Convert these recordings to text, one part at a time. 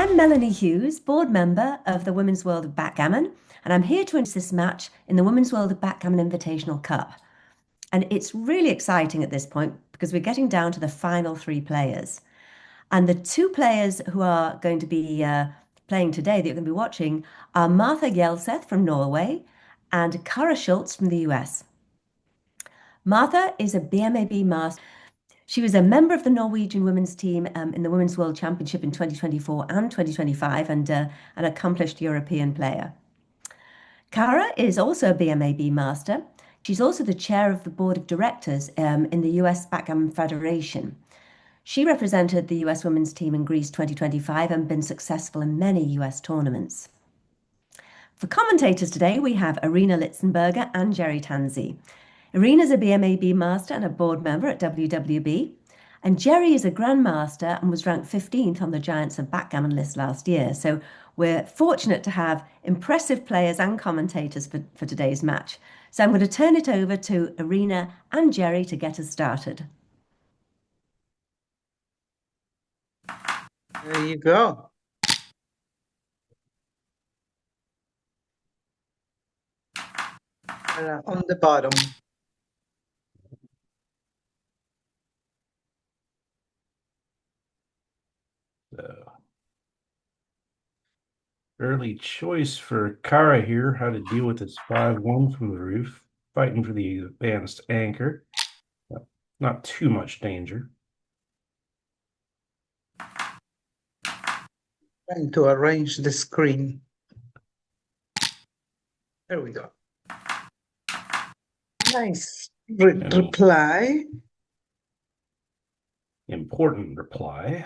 I'm Melanie Hughes, board member of the Women's World of Backgammon, and I'm here to introduce this match in the Women's World of Backgammon Invitational Cup. And it's really exciting at this point because we're getting down to the final three players. And the two players who are going to be playing today that you're going to be watching are Martha Gjelseth from Norway and Kara Schultz from the US. Martha is a BMAB master. She was a member of the Norwegian women's team in the Women's World Championship in 2024 and 2025 and an accomplished European player. Kara is also a BMAB master. She's also the chair of the board of directors in the US Backgammon Federation. She represented the US women's team in Greece 2025 and been successful in many US tournaments. For commentators today, we have Irina Litzenberger and Jerry Tanzi. Irina's a BMAB master and a board member at WWB, and Jerry is a grandmaster and was ranked 15th on the Giants of Backgammon list last year. So we're fortunate to have impressive players and commentators for today's match. So I'm going to turn it over to Irina and Jerry to get us started. There you go. On the bottom. So, early choice for Kara here, how to deal with this 5-1 from the roof, fighting for the advanced anchor. Not too much danger. Trying to arrange the screen. There we go. Nice reply. Important reply.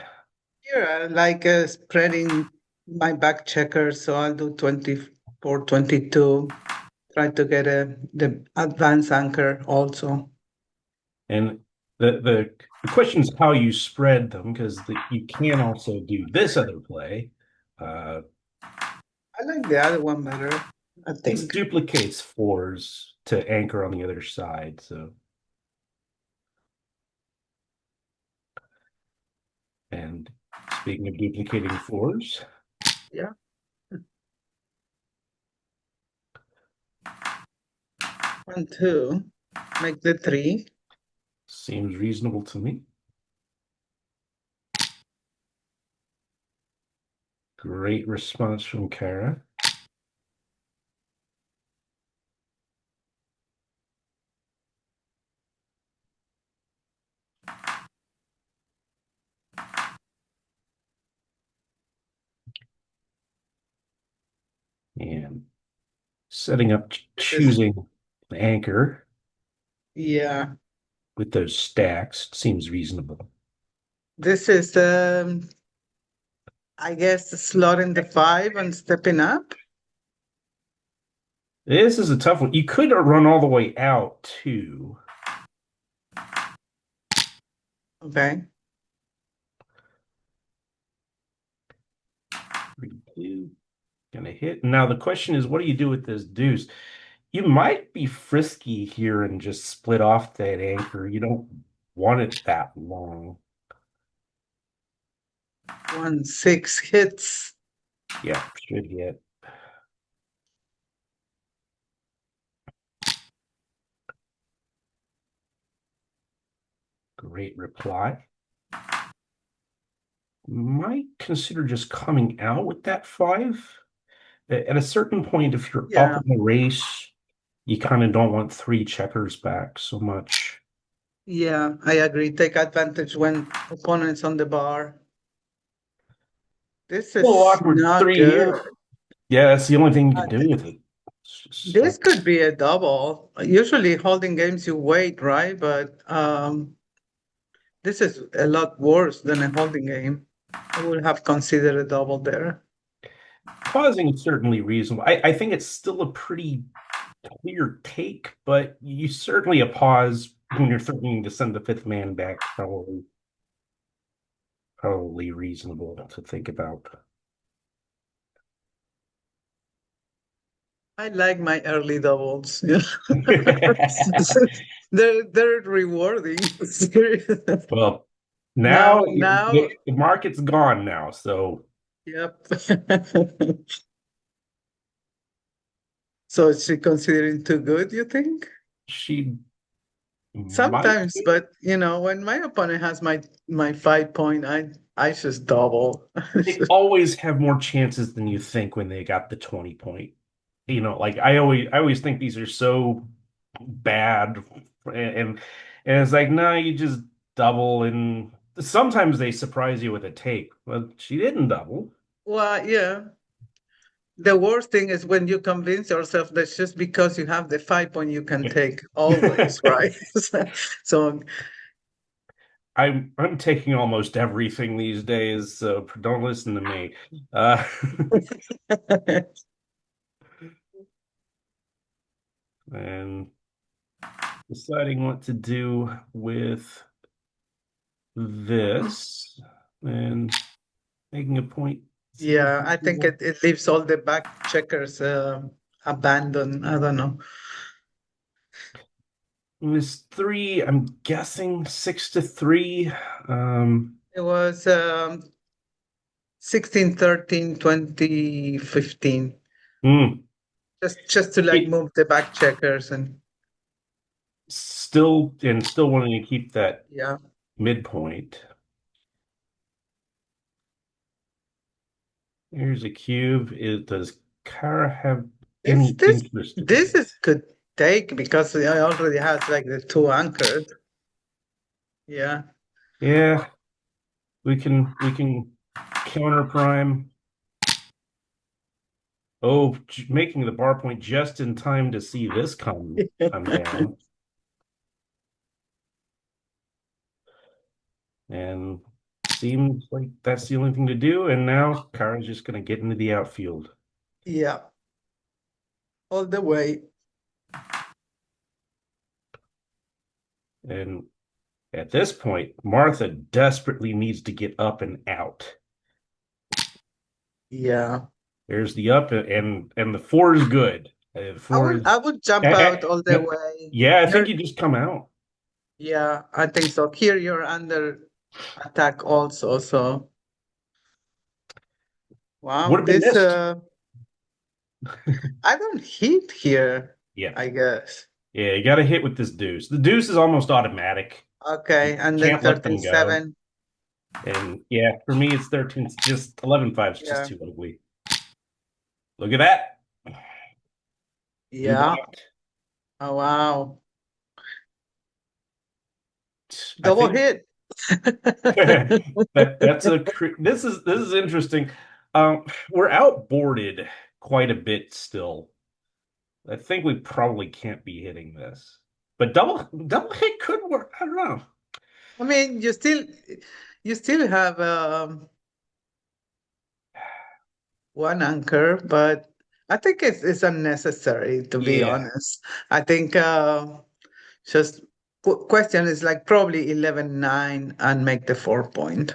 Here I like spreading my back checker, so I'll do 24, 22. Try to get the advanced anchor also. And the question is how you spread them, because you can also do this other play. I like the other one better, I think. This duplicates fours to anchor on the other side, so. And speaking of duplicating fours. Yeah. 1, 2, make the 3. Seems reasonable to me. Great response from Kara. And setting up, choosing the anchor. Yeah. With those stacks, seems reasonable. This is, I guess, slotting the 5 and stepping up. This is a tough one. You could run all the way out, too. Okay. 3, 2. Gonna hit. Now the question is, what do you do with this deuce? You might be frisky here and just split off that anchor. You don't want it that long. 1, 6 hits. Yeah, should hit. Great reply. Might consider just coming out with that 5. At a certain point, if you're up in the race, you kind of don't want 3 checkers back so much. Yeah, I agree. Take advantage when opponent's on the bar. This is not 3 good. here. Yeah, that's the only thing you can do with it. This could be a double. Usually holding games you wait, right? But this is a lot worse than a holding game. I would have considered a double there. Pausing is certainly reasonable. I think it's still a pretty clear take, but you certainly a pause when you're threatening to send the 5th man back, probably reasonable to think about. I like my early doubles. They're rewarding. Well, now Now the market's gone now, so Yep. So is she considering too good, you think? She might Sometimes, be. but when my opponent has my 5 point, I just double. They always have more chances than you think when they got the 20 point. Like I always think these are so bad and it's like, no, you just double and sometimes they surprise you with a take. Well, she didn't double. Well, yeah. The worst thing is when you convince yourself that's just because you have the 5 point you can take always, right? So I'm taking almost everything these days, so don't listen to me. Uh, and deciding what to do with this and making a point, seeing if yeah, I think people it leaves all the back checkers abandoned. I don't know. Miss three, I'm guessing 6-3. It was 16, 13, 2015. hmm, Just to like it move the back checkers and still wanting to keep that yeah. midpoint. Here's a cube. Does Kara have This any this interest in this is this? could take because it already has like the two anchors. Yeah. Yeah, we can counter prime. Oh, making the bar point just in time to see this come down. And seems like that's the only thing to do. And now Kara's just going to get into the outfield. Yeah. All the way. And at this point, Martha desperately needs to get up and out. Yeah. There's the up and the four is good. The I four would is I would jump eh, out all the no, way. yeah, I think You're you just come out. yeah, I think so. Here you're under attack also. So Would wow, have been this missed. I don't hit here, Yeah. I guess. Yeah, you got to hit with this deuce. The deuce is almost automatic. You Okay, and then can't let them 13, go. 7. And yeah, for me, it's 13. It's just 11-5 is just Yeah. too ugly. Look at that. You Yeah. blocked. Oh wow. I Double think hit. this is interesting. We're outboarded quite a bit still. I think we probably can't be hitting this. But double hit could work. I don't know. I mean, you still have one anchor, but I think it's unnecessary to be Yeah. honest. I think just question is like probably 11-9 and make the 4 point.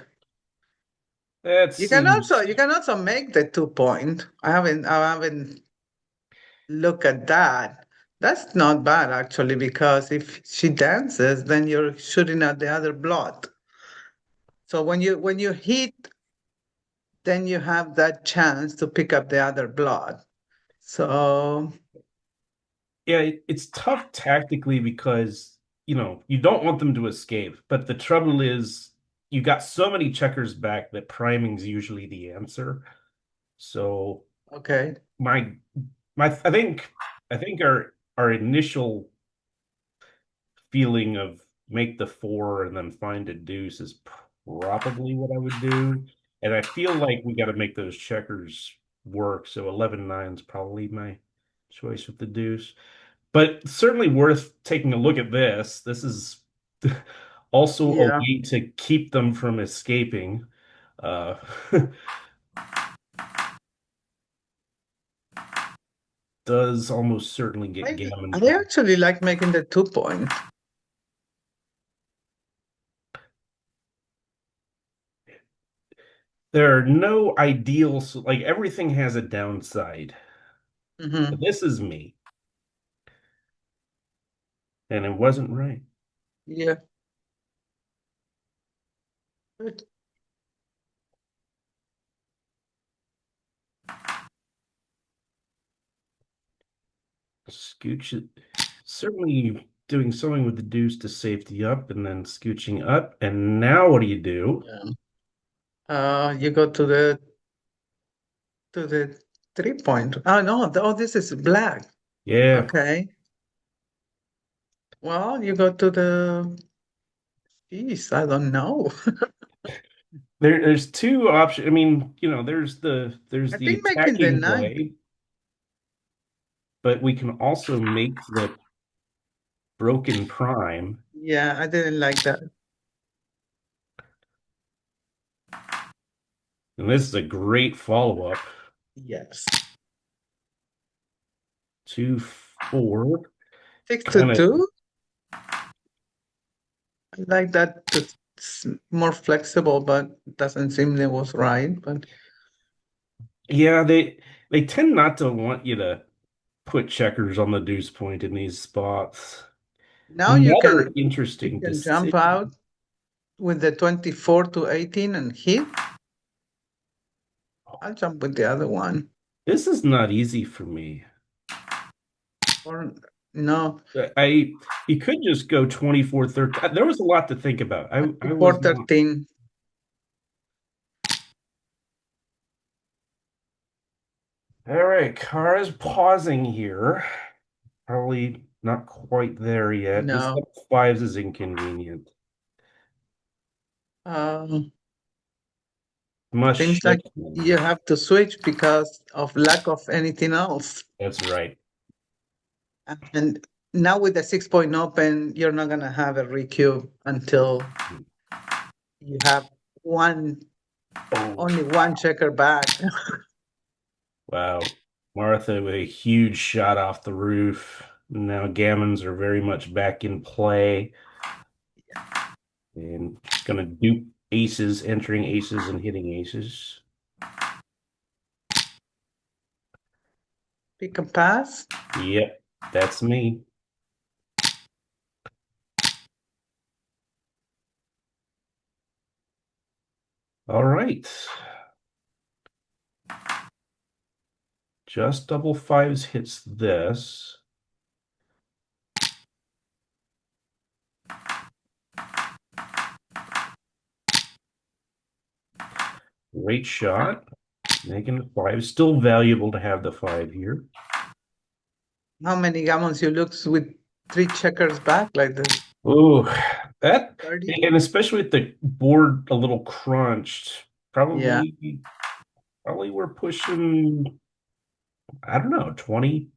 That You can also seems you can also make the 2 point. I haven't looked at that. That's not bad actually because if she dances, then you're shooting at the other blot. So when you hit, then you have that chance to pick up the other blot. So yeah, it's tough tactically because you don't want them to escape. But the trouble is you got so many checkers back that priming's usually the answer. So okay. my I think our initial feeling of make the four and then find a deuce is probably what I would do. And I feel like we got to make those checkers work. So 11-9 is probably my choice with the deuce. But certainly worth taking a look at this. This is also a Yeah. way to keep them from escaping. Uh, does almost certainly get Maybe gammon I time. actually like making the 2 point. There are no ideals, like everything has a downside. But Hmm. this is me, and it wasn't right. Yeah. scooch it. Certainly doing something with the deuce to safety up and then scooching up. And now what do you do? You go to the 3 point. Oh no, this is black. Yeah. Okay. Well, you go to the east. I don't know. There's two options. I mean, there's the I think making the attacking 9. play, but we can also make the broken prime. Yeah, I didn't like that. And this is a great follow-up. Yes. 2-4. 6 to Kind of, 2. I like that. It's more flexible, but doesn't seem it was right. But yeah, they tend not to want you to put checkers on the deuce point in these spots. now Another you interesting can jump decision. out with the 24 to 18 and hit. I'll jump with the other one. This is not easy for me. Or no, You could just go 24-13. There was a lot to think about. I 24 was not. 13. All right, Kara's pausing here. Probably not quite there yet. This No. fives is inconvenient. Must Seems like shift. you have to switch because of lack of anything else. That's right. And now with the 6 point open, you're not gonna have a recube until you have only one checker back. Wow. Martha with a huge shot off the roof. Now gammons are very much back in play. And gonna dupe aces, entering aces and hitting aces. Pick a pass. Yep, that's me. All right. Just double fives hits this. Great shot. Making the five. Still valuable to have the five here. How many gammons you looks with 3 checkers back like this? Oh, that 30? and especially with the board a little crunched, Yeah. probably we're pushing, I don't know, 20%,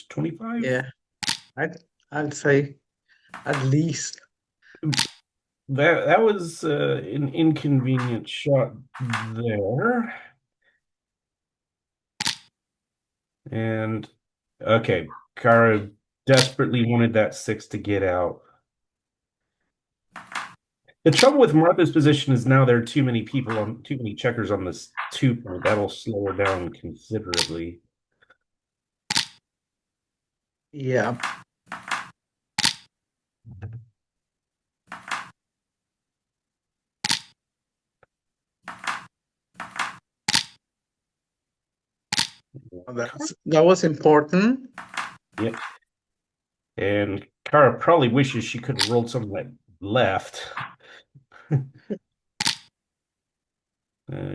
25. Yeah. I'd say at least. That was an inconvenient shot there. And okay, Kara desperately wanted that six to get out. The trouble with Martha's position is now there are too many checkers on this 2 point. That'll slow her down considerably. Yeah. That was important. Yep. And Kara probably wishes she could have rolled something that left.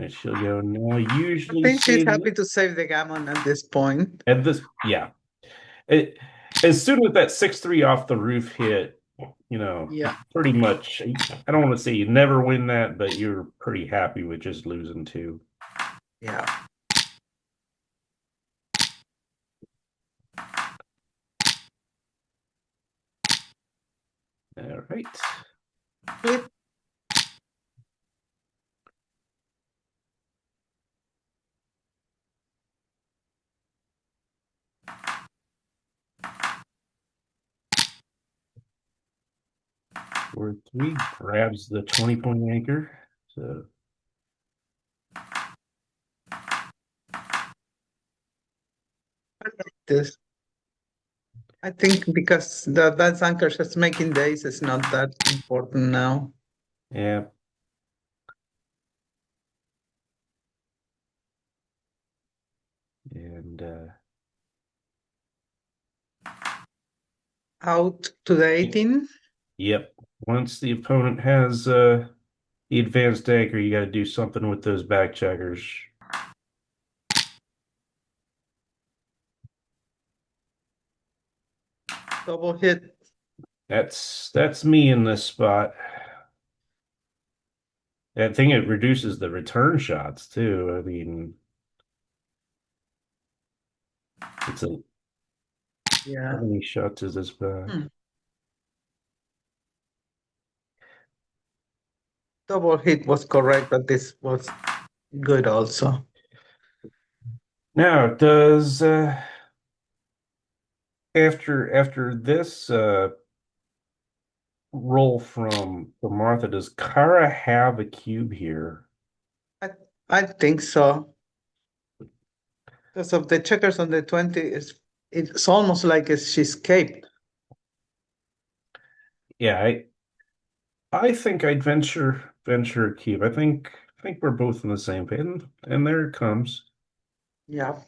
She'll go no. I Usually think she's save happy to save the gammon at this point. at this. Yeah. As soon as that 6-3 off the roof hit, Yeah. pretty much. I don't want to say you never win that, but you're pretty happy with just losing two. Yeah. All right. Flip. Where 3 grabs the 20-point anchor. So This. I think because the advanced anchor just making days is not that important now. yeah. And out to the 18. Yep. Once the opponent has the advanced anchor, you got to do something with those back checkers. Double hit. That's me in this spot. I think it reduces the return shots too. I mean, it's a Yeah. how many shots is this back? Double hit was correct, but this was good also. Now, does after this roll from Martha, does Kara have a cube here? I think so. Because of the checkers on the 20, it's almost like she escaped. Yeah, I think I'd venture a cube. I think we're both in the same page. And there it comes. Yeah.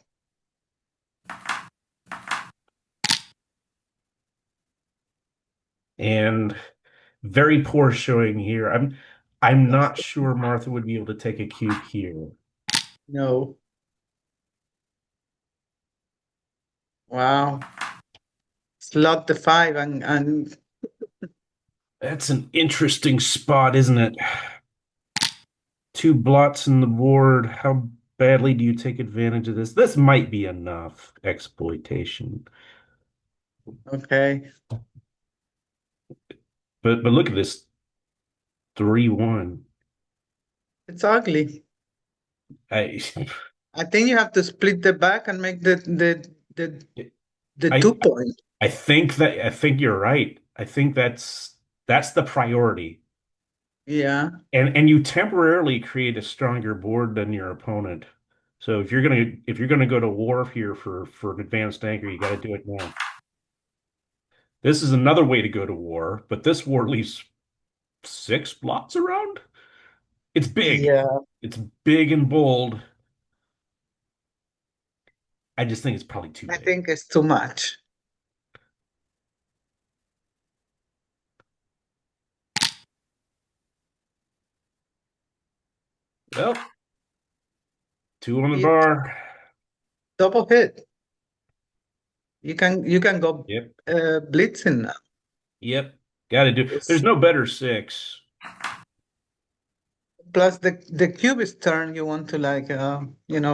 And very poor showing here. I'm not sure Martha would be able to take a cube here. No. Wow. Slot the 5 and That's an interesting spot, isn't it? Two blots in the board. How badly do you take advantage of this? This might be enough exploitation. okay. But look at this 3-1. It's ugly. I I think you have to split the back and make the I 2 point. I think you're right. I think that's the priority. Yeah. And you temporarily create a stronger board than your opponent. So if you're gonna go to war here for an advanced anchor, you got to do it now. This is another way to go to war, but this war leaves 6 blots around. It's big. Yeah. It's big and bold. I just think it's probably too I big. think it's too much. Well, 2 on the bar. Double hit. You can go Yep. blitzing now. Yep. Got to do. There's no better 6. Plus the cube is turn. You want to like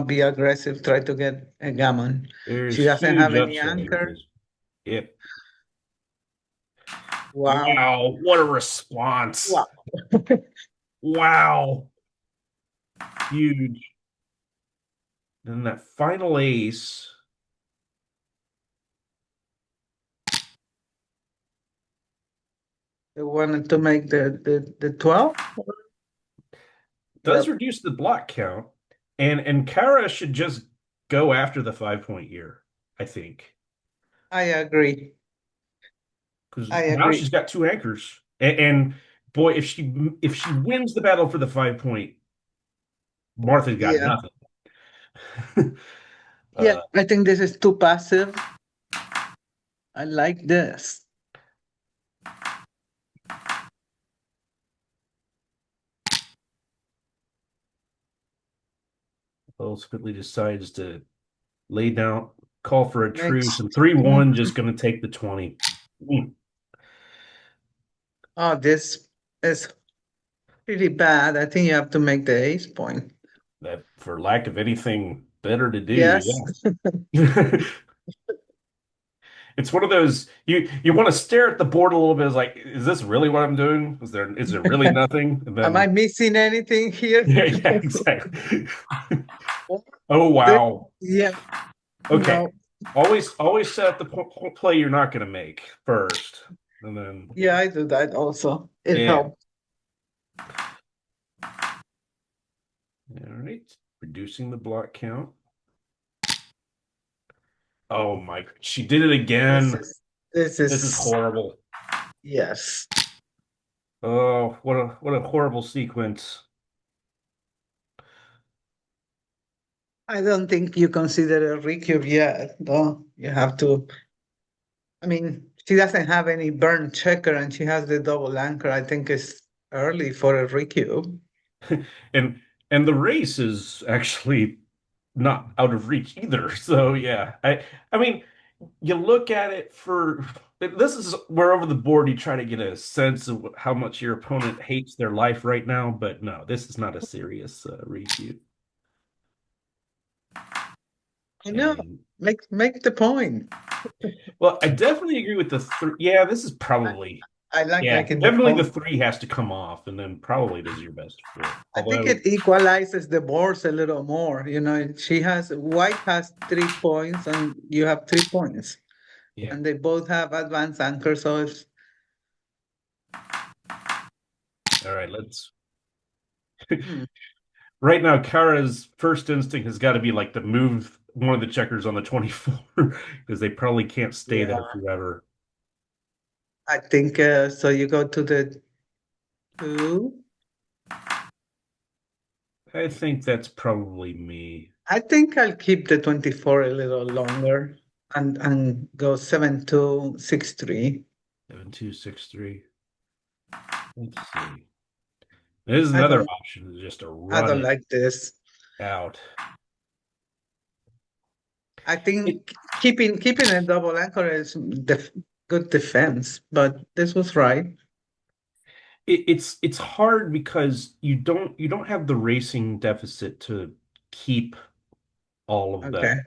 be aggressive. Try to get a gammon. There's She doesn't have huge any upside with anchor. this. Yep. Wow. Wow, what a response. Wow. Wow. Huge. Then that final ace. They wanted to make the 12. Does Yep. reduce the block count. And Kara should just go after the 5-point year, I think. I agree. Because I now agree. she's got 2 anchors. And boy, if she wins the battle for the 5-point, Martha's got Yeah. nothing. Yeah. I think this is too passive. I like this. Ultimately decides to lay down, call for a truce, Next. and 3-1 just going to take the 20. Oh, this is pretty bad. I think you have to make the ace point. That for lack of anything better to do, Yes. yeah. It's one of those you want to stare at the board a little bit. It's like, is this really what I'm doing? Is there really nothing? And Am I then missing anything here? yeah, exactly. Oh wow. Yeah. Okay. No. Always set up the play you're not going to make first, and then Yeah, I do that also. It yeah. helps. All right, reducing the block count. Oh my, she did it again. This This is is horrible. yes. Oh, what a horrible sequence. I don't think you consider a recurve yet, though. You have to. I mean, she doesn't have any burn checker and she has the double anchor, I think it's early for a recube. and the race is actually not out of reach either. So yeah, I mean, you look at it for this is where over the board you try to get a sense of how much your opponent hates their life right now, but no, this is not a serious recue. I know. And Make the point. well, I definitely agree with the three. Yeah, this is probably I like yeah, making the definitely the point. three has to come off, and then probably this is your best four. I think Although, it equalizes the boards a little more. You know, White has 3 points and you have 3 points. yeah. And they both have advanced anchor, so it's All right, let's. hmm, Right now, Kara's first instinct has got to be like to move one of the checkers on the 24 because they probably can't stay there yeah. forever. I think so you go to the 2. I think that's probably me. I think I'll keep the 24 a little longer and go 7-2-6-3. 7263. Let's see. This is I another don't option, is just to I run don't it like this. out. I It, think keeping a double anchor is good defense, but this was right. it's hard because you don't have the racing deficit to keep all of Okay. that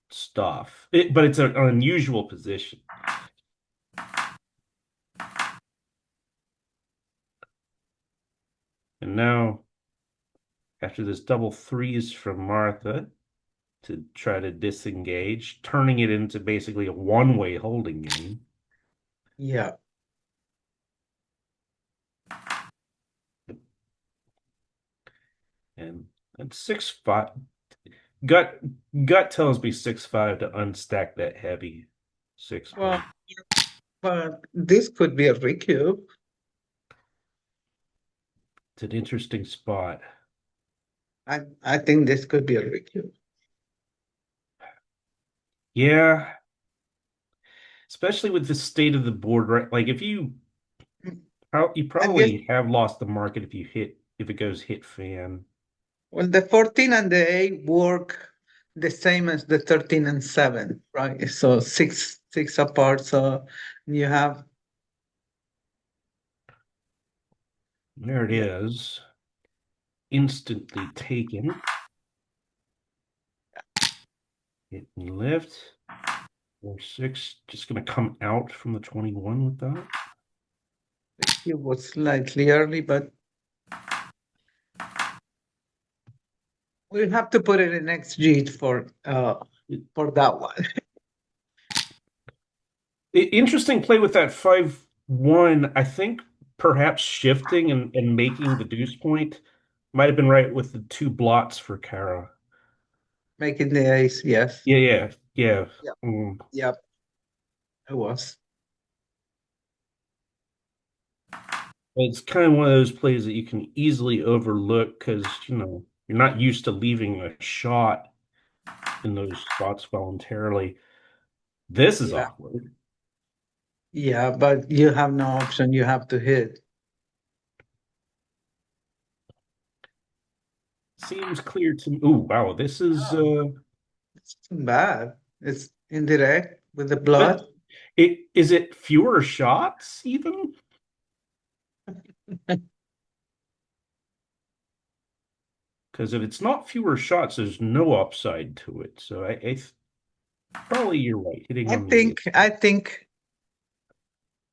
stuff. But it's an unusual position. And now, after this double threes from Martha to try to disengage, turning it into basically a one-way holding game. Yeah. And 6-5. Gut gut tells me 6-5 to unstack that heavy 6 Well, point. but this could be a recube. It's an interesting spot. I think this could be a recube. Yeah, especially with the state of the board, right? Like if you I guess probably have lost the market if it goes hit fan. well the 14 and the 8 work the same as the 13 and 7, right? So six apart. So you have There it yeah. is. Instantly taken. Hit and lift. 4-6. Just gonna come out from the 21 with that. It was slightly early, but we'll have to put it in XG for that one. Interesting play with that 5-1. I think perhaps shifting and making the deuce point might have been right with the two blots for Kara. Making the ace, yes. Yeah. Yep. Mm. Yep. It was. It's kind of one of those plays that you can easily overlook because, you're not used to leaving a shot in those spots voluntarily. This is Yeah. awkward. Yeah, but you have no option. You have to hit. Seems clear to me. Oh, wow. This is Oh, it's too bad. It's indirect with the blood. but is it fewer shots even? Because if it's not fewer shots, there's no upside to it. So probably you're right, hitting on the I think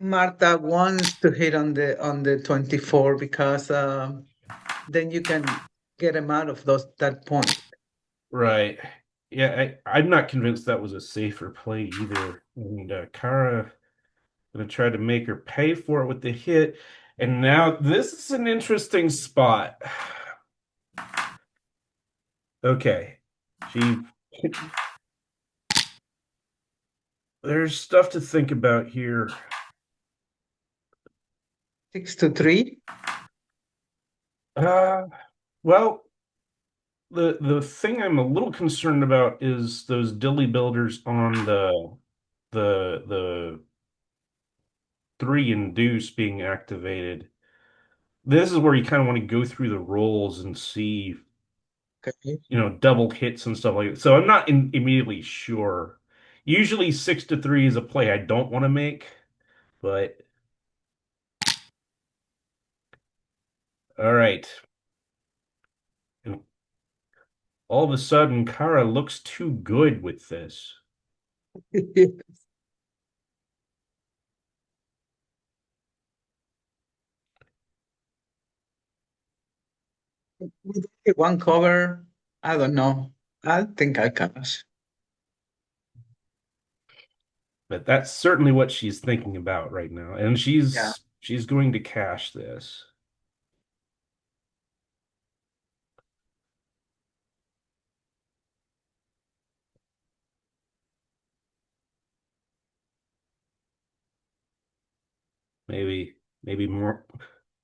Marta wants to hit on the 24 because then you can get him out of that point. right. Yeah, I'm not convinced that was a safer play either. And Kara gonna try to make her pay for it with the hit. And now this is an interesting spot. Okay. She there's stuff to think about here. 6-3. Well, the thing I'm a little concerned about is those dilly builders on the 3 and deuce being activated. This is where you kind of want to go through the rolls and see, Okay. double hits and stuff like that. So I'm not immediately sure. Usually 6 to 3 is a play I don't want to make, but all right. And all of a sudden, Kara looks too good with this. With one cover, I don't know. I think I can. But that's certainly what she's thinking about right now. And Yeah. she's going to cash this. Maybe more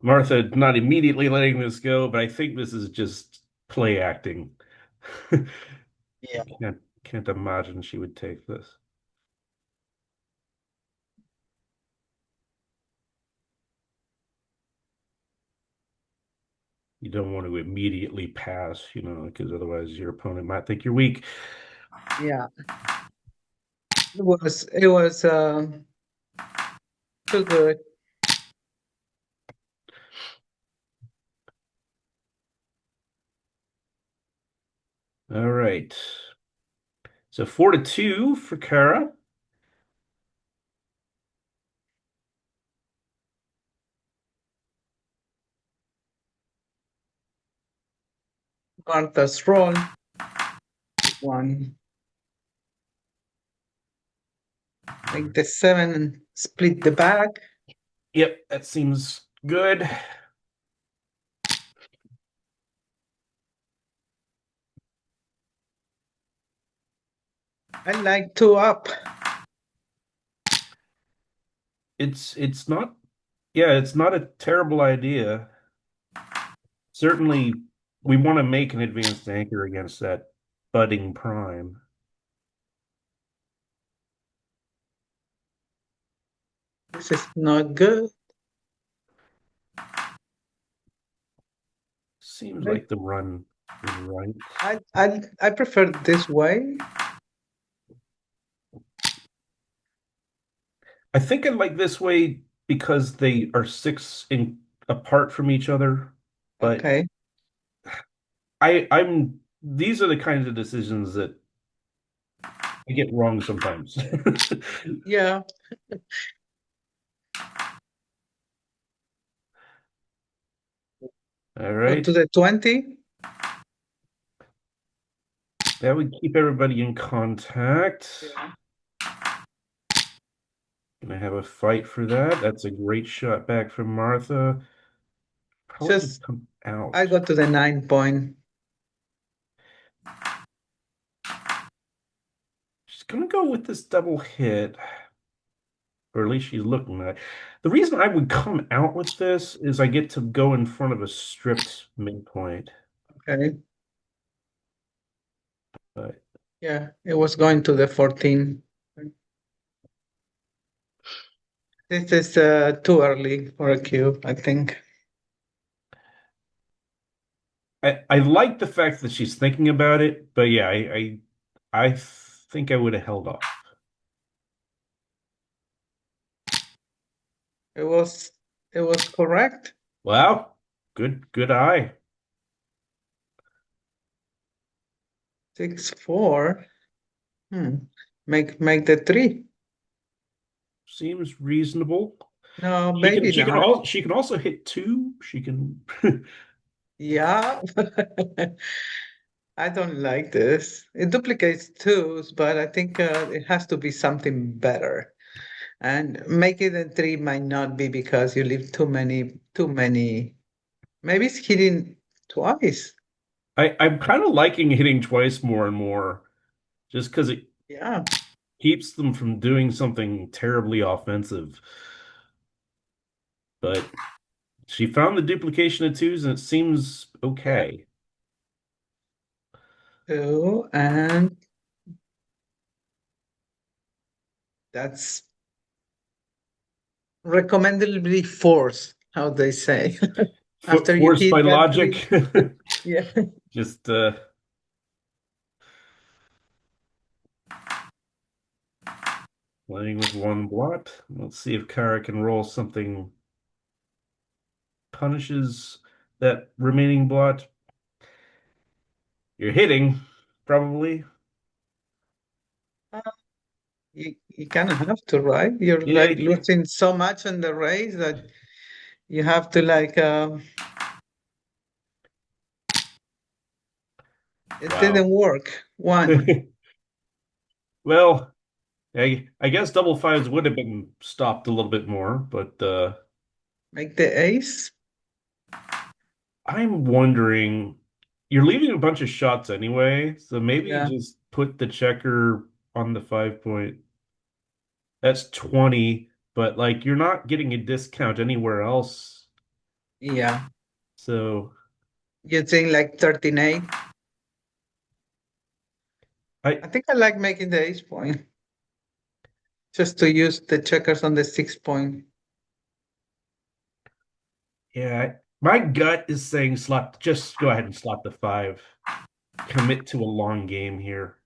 Martha not immediately letting this go, but I think this is just play acting. Yeah. Can't imagine she would take this. You don't want to immediately pass, because otherwise your opponent might think you're weak. Yeah. It was too good. All right. So 4-2 for Kara. Martha's roll. One. Make the 7 and split the bag. Yep, that seems good. I like 2 up. It's not, yeah, it's not a terrible idea. Certainly, we want to make an advanced anchor against that budding prime. This is not good. Seems like the run is right. I prefer this way. I think I like this way because they are 6 apart from each other, but Okay. I'm these are the kinds of decisions that I get wrong sometimes. Yeah. All Go right. to the 20. That would keep everybody in contact. Yeah. Gonna have a fight for that. That's a great shot back from Martha. Probably Just just come I out. go to the 9 point. She's gonna go with this double hit, or at least she's looking at it. The reason I would come out with this is I get to go in front of a stripped midpoint. Okay. But Yeah, it was going to the 14. This is too early for a cube, I think. I like the fact that she's thinking about it, but yeah, I think I would have held off. It was correct. Wow, good eye. 6-4. Make the 3. Seems reasonable. No, She can maybe she can not. all she can also hit 2. She can Yeah. I don't like this. It duplicates 2s, but I think it has to be something better. And making it a 3 might not be because you leave too many. Maybe it's hitting twice. I'm kind of liking hitting twice more and more, just because it Yeah. keeps them from doing something terribly offensive. But she found the duplication of 2s, and it seems Yeah. okay. 2, and that's recommendably forced, how they say. After you Forced by hit that three, logic. yeah. Just playing with one blot. Let's see if Kara can roll something punishes that remaining blot. You're hitting, probably. You kind of have to, right? You're Yeah, like losing so much in the race that you have to like it wow. didn't work. One. Well, I guess double fives would have been stopped a little bit more, but Make the ace. I'm wondering, you're leaving a bunch of shots anyway, so maybe Yeah. just put the checker on the 5 point. That's 20, but like you're not getting a discount anywhere else. Yeah. So You think like 13-8? I I think I like making the ace point. Just to use the checkers on the 6 point. yeah, my gut is saying slot, just go ahead and slot the five. Commit to a long game here.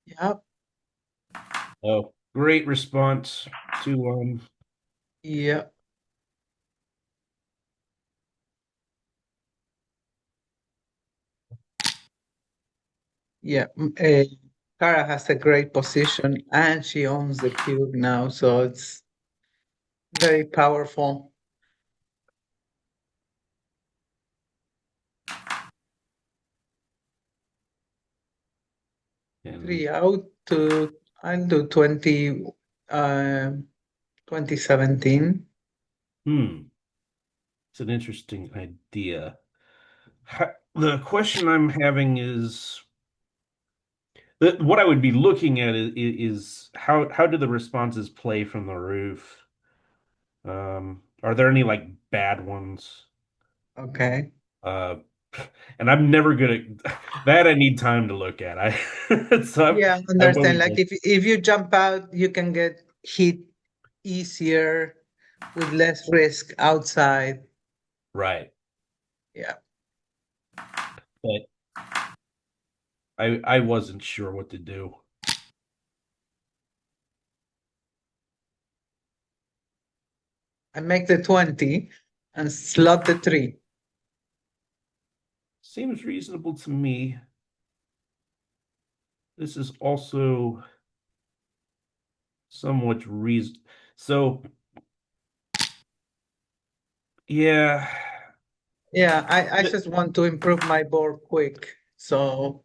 Yeah. Oh, great response to Yeah. Yeah. Kara has a great position and she owns the cube now, so it's very powerful. and 3 out to I'll do uh 2017. it's an interesting idea. The question I'm having is what I would be looking at is how do the responses play from the roof? Are there any like bad ones? Okay. Uh, and I'm never good at that. I need time to look at. Yeah, I understand. won't Like if you jump out, you can get hit easier with less risk outside. right, Yeah. but I wasn't sure what to do. I make the 20 and slot the 3. Seems reasonable to me. This is also somewhat reason. So yeah, Yeah, I just want to improve my board quick. So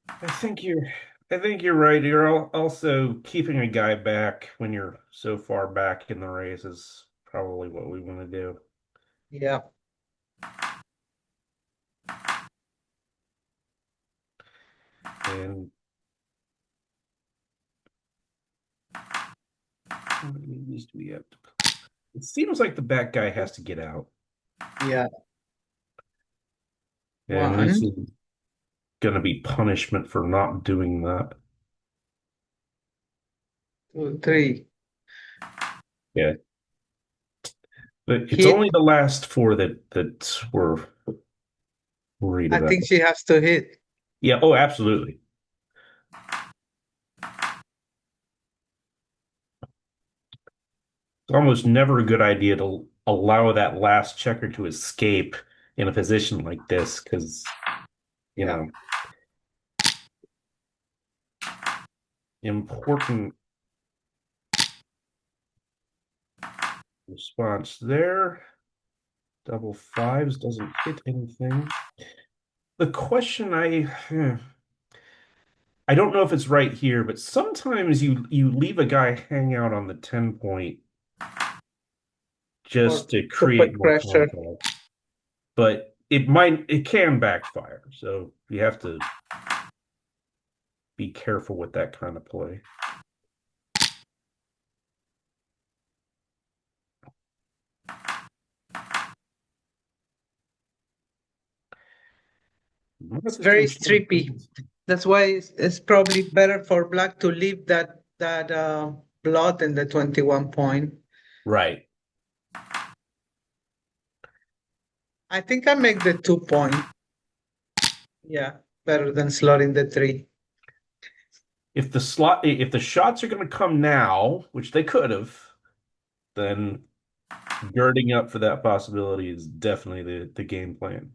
I think you're I think you're right. You're also keeping a guy back when you're so far back in the race is probably what we want to do. yeah. And how many of these do we have? It seems like the back guy has to get out. Yeah. And this One, is going to be punishment for not doing that. 2, 3. Yeah. But it's Hit. only the last four that we're worried I about. think she has to hit. Yeah, oh, absolutely. It's almost never a good idea to allow that last checker to escape in a position like this because, you Yeah. know, important response there. Double fives doesn't hit anything. The question I don't know if it's right here, but sometimes you leave a guy hang out on the 10 point Or just to to put create more pressure. contact. But it can backfire. So you have to be careful with that kind of play. It's very strippy. That's why it's probably better for black to leave that blot in the 21 point. Right. I think I make the 2 point. Yeah, better than slotting the 3. If the shots are going to come now, which they could have, then girding up for that possibility is definitely the game plan.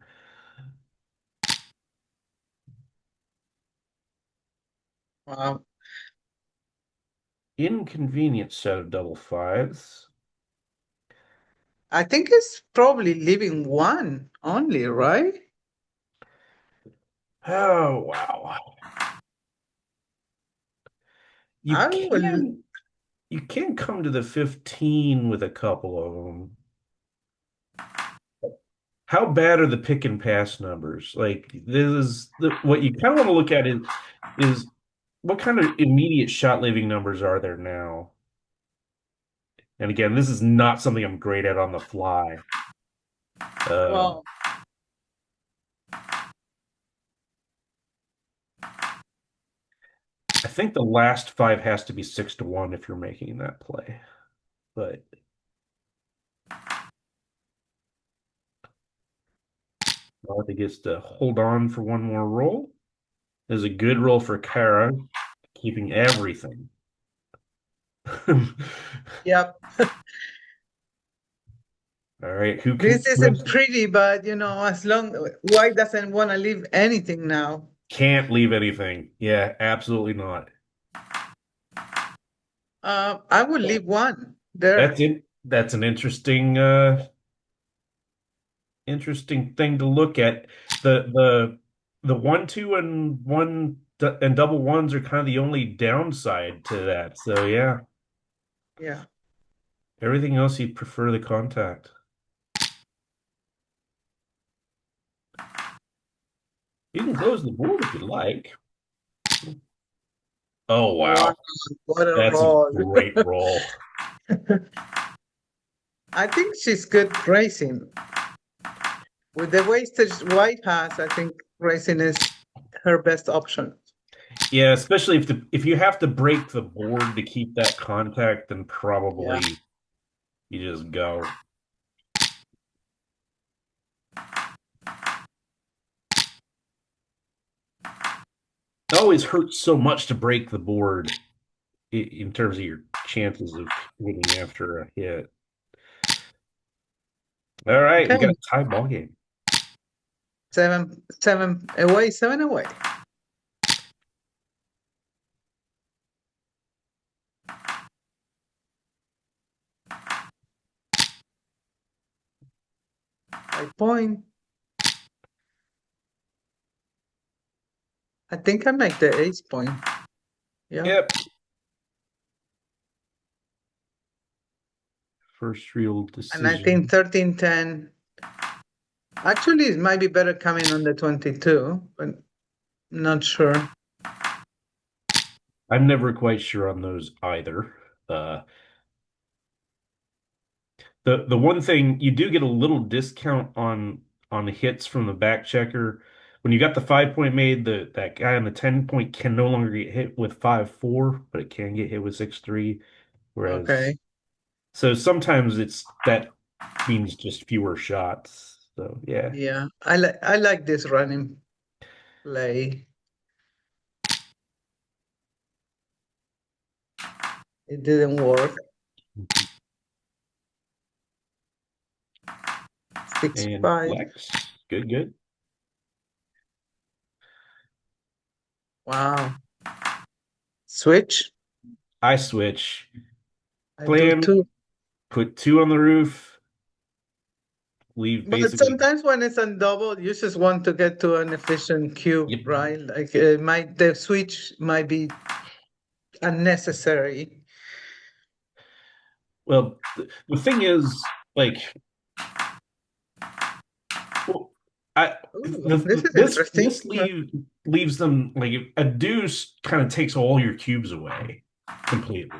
Wow. Inconvenient set of double fives. I think it's probably leaving 1 only, right? Oh, wow. You I will. can come to the 15 with a couple of them. How bad are the pick and pass numbers? Like this is what you kind of want to look at is what kind of immediate shot leaving numbers are there now? And again, this is not something I'm great at on the fly. Well, I think the last five has to be 6-1 if you're making that play. But Martha gets to hold on for one more roll. There's a good roll for Kara, keeping everything. yep. All right, who This isn't pretty, but as long white doesn't want to leave anything now. can't leave anything? Yeah, absolutely not. I would leave 1 there. That's it. That's an interesting thing to look at. The 1, 2, and 1 and double ones are kind of the only downside to that. So yeah, Yeah. everything else you'd prefer the contact. You can close the board if you like. Oh wow, What a that's roll. a great roll. I think she's good racing. With the wastage white has, I think racing is her best option. Yeah, especially if you have to break the board to keep that contact, then probably you just go. It always hurts so much to break the board in terms of your chances of winning after a hit. All right, we got a tie ball game. 7 away, 7 away. Point. I think I make the ace point. Yeah. Yep. First real decision. And I think 13-10. Actually, it might be better coming on the 22, but not sure. I'm never quite sure on those either. The one thing you do get a little discount on the hits from the back checker. When you got the 5 point made, that guy on the 10 point can no longer get hit with 5-4, but it can get hit with 6-3. Whereas, so sometimes that means just fewer shots. So yeah. Yeah, I like this running play. It didn't work. 6-5. Flex. Good. Wow. Switch. I switch. I Plan. do too. Put 2 on the roof. Leave But basically. sometimes when it's on double, you just want to get to an efficient cube, right? Like the switch might be unnecessary. Well, the thing is, like, well, this leaves them like a deuce kind of takes all your cubes away completely.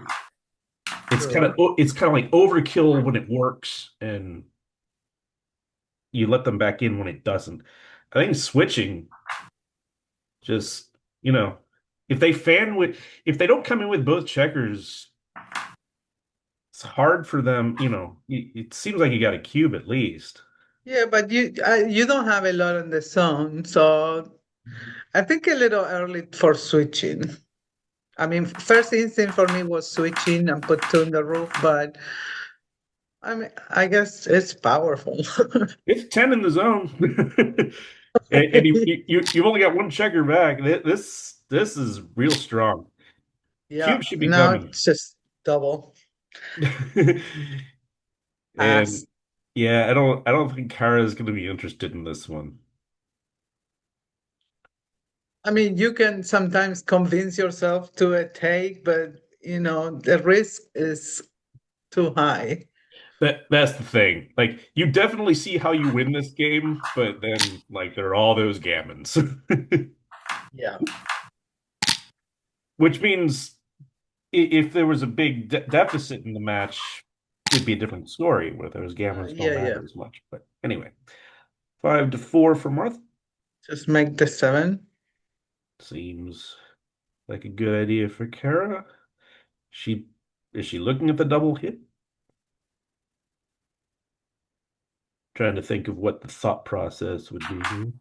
It's kind of like overkill when it works, and you let them back in when it doesn't. I think switching Just, you know, if they fan with if they don't come in with both checkers, it's hard for them, it seems like you got a cube at least. Yeah, but you don't have a lot on the zone, so I think a little early for switching. I mean, first instinct for me was switching and put two on the roof, but I mean, I guess it's powerful. It's 10 in the zone. And you've only got one checker back. This is real strong. Yeah, Cube should be now coming. it's just double And pass. yeah, I don't think Kara's gonna be interested in this one. I mean, you can sometimes convince yourself to a take, but the risk is too high. That's the thing. Like you definitely see how you win this game, but then like there are all those gammons. Yeah. Which means if there was a big deficit in the match, it'd be a different story where those gammons don't Yeah, yeah. matter as much. But anyway, 5-4 for Martha Just make the 7. seems like a good idea for Kara. She is she looking at the double hit? Trying to think of what the thought process would be here.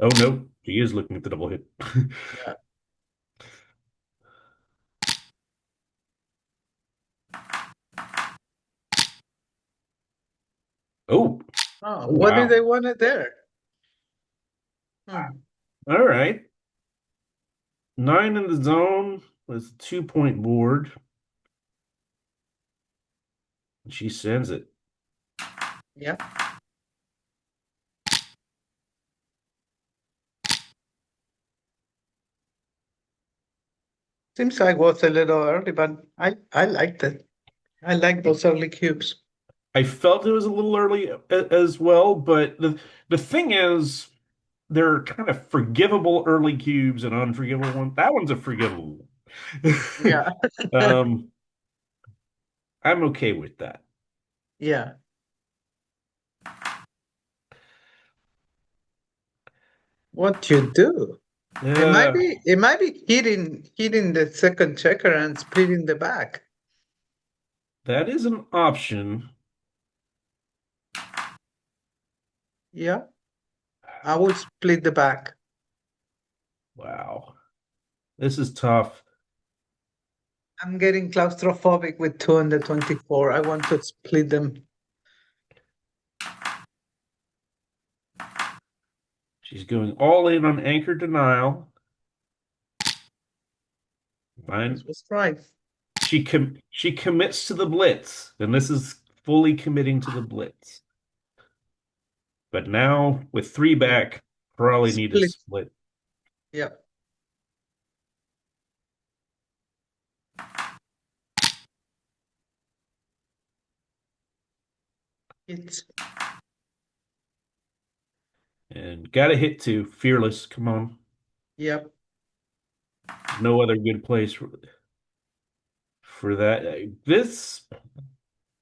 Oh no, she is looking at the double hit. Yeah. Oh, Oh, oh what did wow. they want it there? Hmm. All right. 9 in the zone with a 2-point board. She sends it. Yeah. Seems like it was a little early, but I liked it. I like those early cubes. I felt it was a little early as well, but the thing is, there are kind of forgivable early cubes and unforgivable ones. That one's a forgivable one. Yeah. Um, I'm okay with that. Yeah. What you do? It might Uh, be it might be hitting the second checker and splitting the back. that is an option. Yeah. I would split the back. Wow, this is tough. I'm getting claustrophobic with 224. I want to split them. She's going all in on anchor denial. This Fine. was right. She commits to the blitz, and this is fully committing to the blitz. But now with 3 back, probably need to Split. split. Yeah. It's And got to hit 2. Fearless. Come on. yeah. No other good place for that. This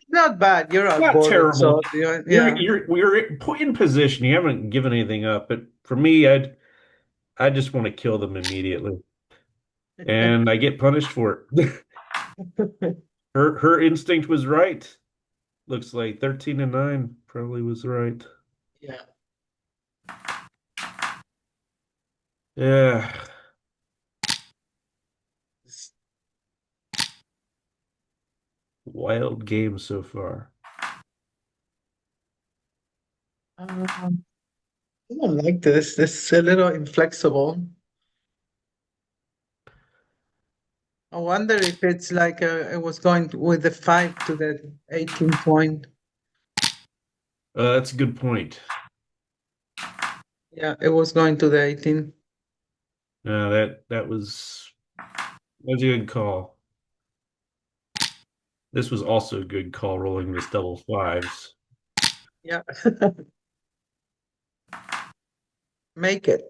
Not bad. You're not outboarded, terrible. so yeah. We're put in position. You haven't given anything up, but for me, I just want to kill them immediately, and I get punished for it. Her instinct was right. Looks like 13-9 probably was right. Yeah. Yeah, wild game so far. I don't like this. This is a little inflexible. I wonder if it's like it was going with the 5 to the 18 point. That's a good point. Yeah, it was going to the 18. No, that was a good call. This was also a good call rolling this double fives. Yeah. Make it.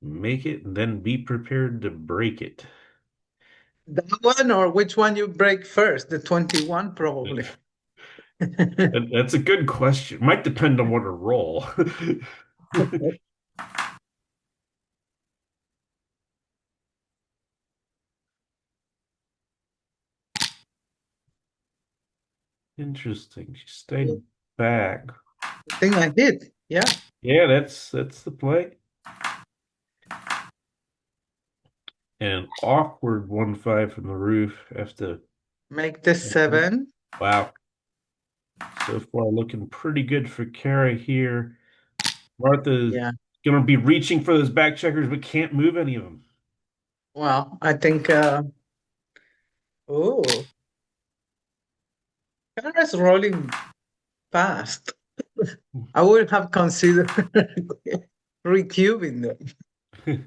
Make it and then be prepared to break it. That one or which one you break first? The 21 probably. That's a good question. Might depend on what her roll. Interesting. She stayed back. I think I did. Yeah. Yeah, that's the play. And an awkward 1-5 from the roof. Have to. Make this 7. Wow. So far, looking pretty good for Kara here. Martha's Yeah. gonna be reaching for those back checkers, but can't move any of them. Well, I think oh, Kara's rolling fast. I would have considered recubing them.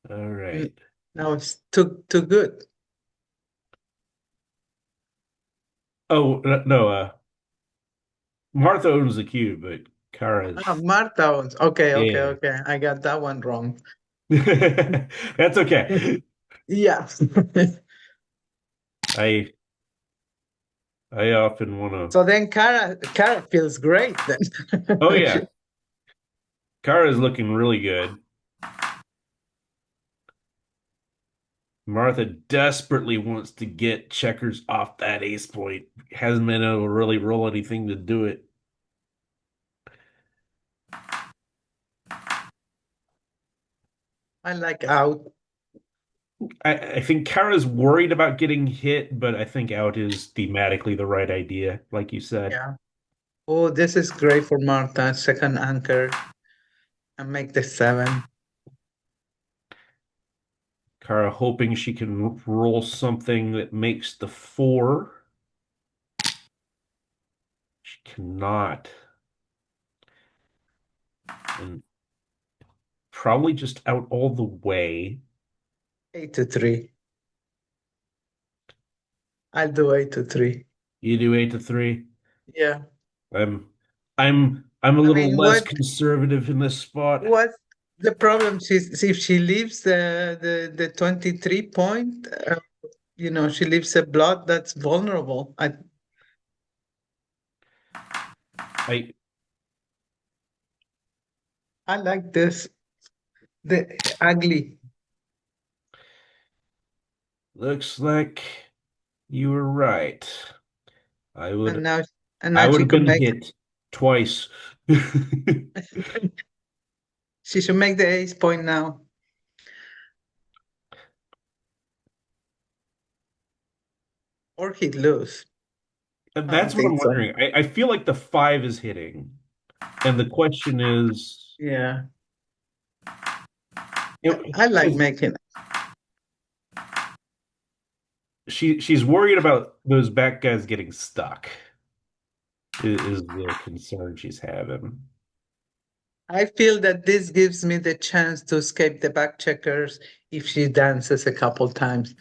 All Mm, right. No, it's too good. Oh no, Martha owns the cube, but Kara's Martha owns. Okay, okay, yeah. okay. I got that one wrong. That's okay. Yeah. I I often want to. So then Kara feels great then. Oh yeah, Kara's looking really good. Martha desperately wants to get checkers off that ace point. Hasn't been able to really roll anything to do it. I like out. I think Kara's worried about getting hit, but I think out is thematically the right idea, like you said. Yeah. Oh, this is great for Martha. Second anchor and make the 7. Kara hoping she can roll something that makes the 4. She cannot. And probably just out all the way. 8-3. I'll do 8-3. You do 8-3. Yeah. I'm I'm a I little mean, less conservative in this spot. what the problem is if she leaves the 23 point, she leaves a blood that's vulnerable. I I like this. The ugly. looks like you were right. I And would now and I now would she have could been make hit twice. she should make the ace point now. Or he'd lose. And I don't that's what I'm think so. wondering. I feel like the 5 is hitting. And the question is, Yeah. I like because making she's worried about those back guys getting stuck is the concern she's having. I feel that this gives me the chance to escape the back checkers if she dances a couple times.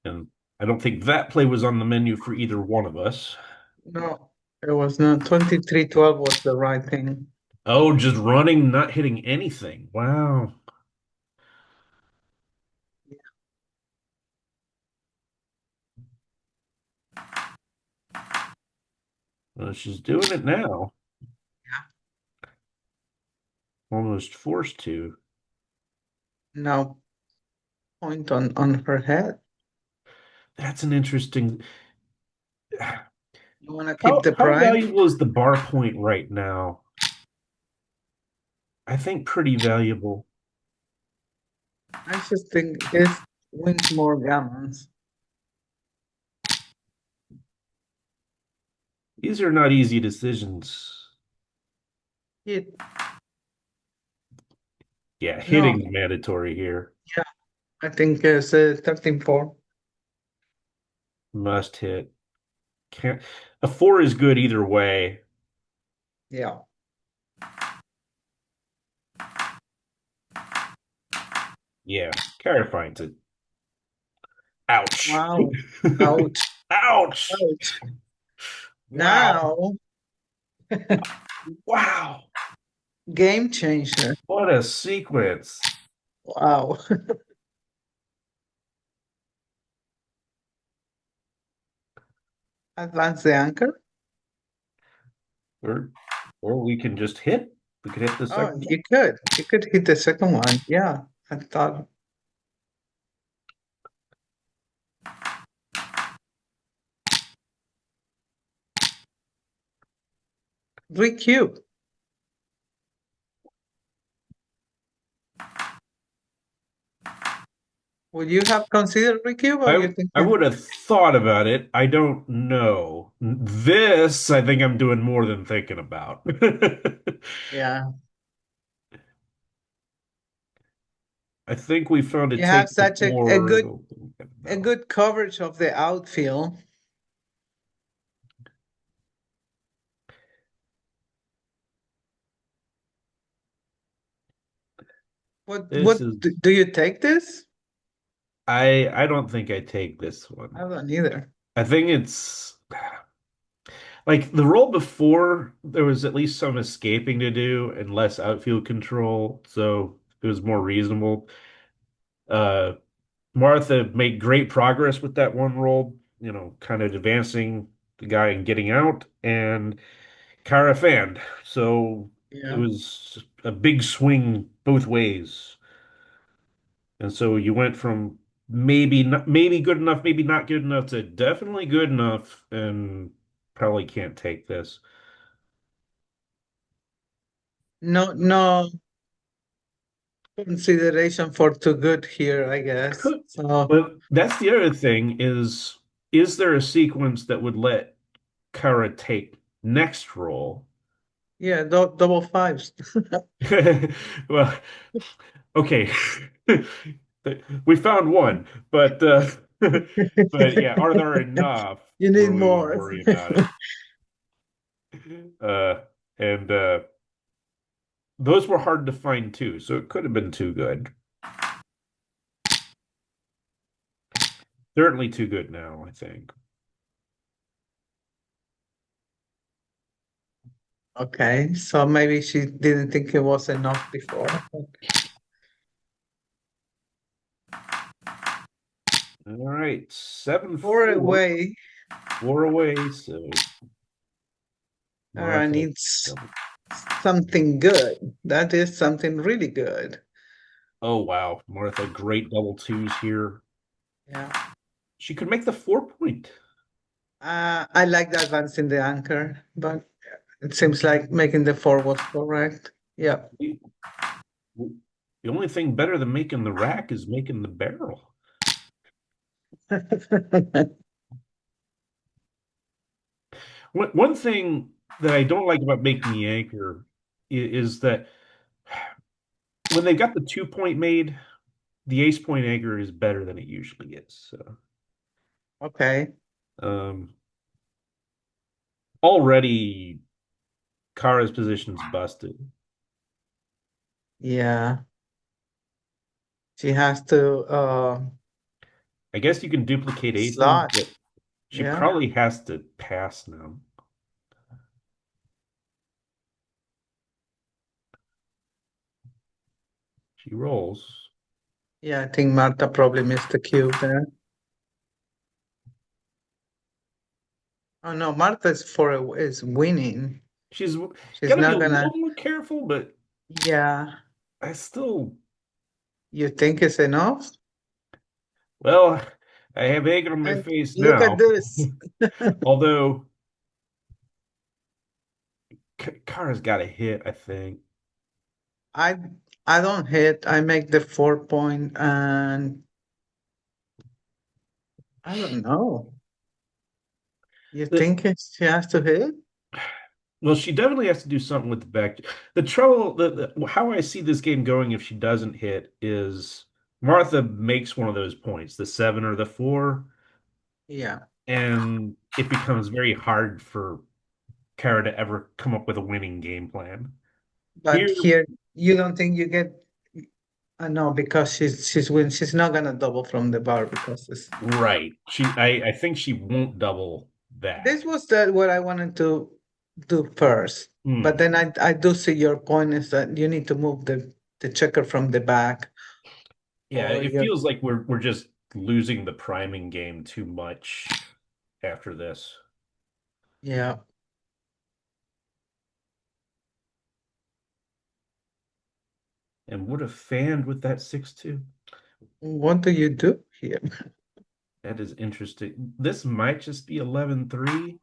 And I don't think that play was on the menu for either one of us. No, it was not. 23-12 was the right thing. Oh, just running, not hitting anything. Wow. Well, she's doing it now. Yeah. Almost forced to. Now point on her head. That's an interesting. You want to keep How the how prime? valuable is the bar point right now? I think pretty valuable. I just think this wins more gammons. These are not easy decisions. Hit. Yeah, No, hitting's mandatory here. yeah, I think it's 13-4. Must hit. Can't. A 4 is good either way. Yeah. Yeah, Kara finds it. Ouch. Wow. Ouch. Ouch. Ouch. Now, Wow. game changer. What a sequence. Wow. Advance the anchor. Or we can just hit. We could hit the Oh, second. you could. You could hit the second one. Yeah, I thought. 3 cube. Would you have considered 3 cube or you think I would have thought about it. I don't know. This, I think I'm doing more than thinking about. yeah. I think we found a You have take such before. I don't think a no. good coverage of the outfield. This What is do you take this? I don't think I take this I one. don't either. I think it's like the roll before there was at least some escaping to do and less outfield control, so it was more reasonable. Uh Martha made great progress with that one roll, kind of advancing the guy and getting out, and Kara fanned. So it Yeah. was a big swing both ways. And so you went from maybe good enough, maybe not good enough to definitely good enough, and probably can't take this. No, no consideration for too good here, I guess. Could, So but that's the other thing is there a sequence that would let Kara take next roll? yeah, double fives. Well, okay. We found one, but but yeah, are there enough You need where we would more. worry about it? And those were hard to find too, so it could have been too good. Certainly too good now, I think. Okay, so maybe she didn't think it was enough before. All right, 7-4, Four away. 4 away. So I Martha need double. something good. That is something really good. Oh wow, Martha, great double twos here. Yeah. She could make the 4 point. I like the advance in the anchor, but it seems like making the four was correct. Yeah. The only thing better than making the rack is making the barrel. One thing that I don't like about making the anchor is that when they've got the 2 point made, the ace point anchor is better than it usually is. So Okay. um, already Kara's position's busted. Yeah. She has to I guess you can duplicate aces, slot. but she Yeah. probably has to pass now. She rolls. Yeah, I think Marta probably missed the cube there. Oh no, Marta is winning. She's She's got to be a not gonna. little more careful, but Yeah. I still, You think it's enough? well, I have egg on my And face look at now. this. Although Kara's got a hit, I think. I I don't hit. I make the 4 point and I don't know. You The, think she has to hit? well, she definitely has to do something with the back. The trouble, how I see this game going if she doesn't hit is Martha makes one of those points, the 7 or the 4, Yeah. and it becomes very hard for Kara to ever come up with a winning game plan. Here, But here you don't think you get no, because she's not gonna double from the bar because it's right. I think she won't double that. This was what I wanted to do first. But then I do see your point is that you need to move the checker from the back. Yeah, or it your feels like we're just losing the priming game too much after this. yeah. And would have fanned with that 6-2. What do you do here? That is interesting. This might just be 11-3.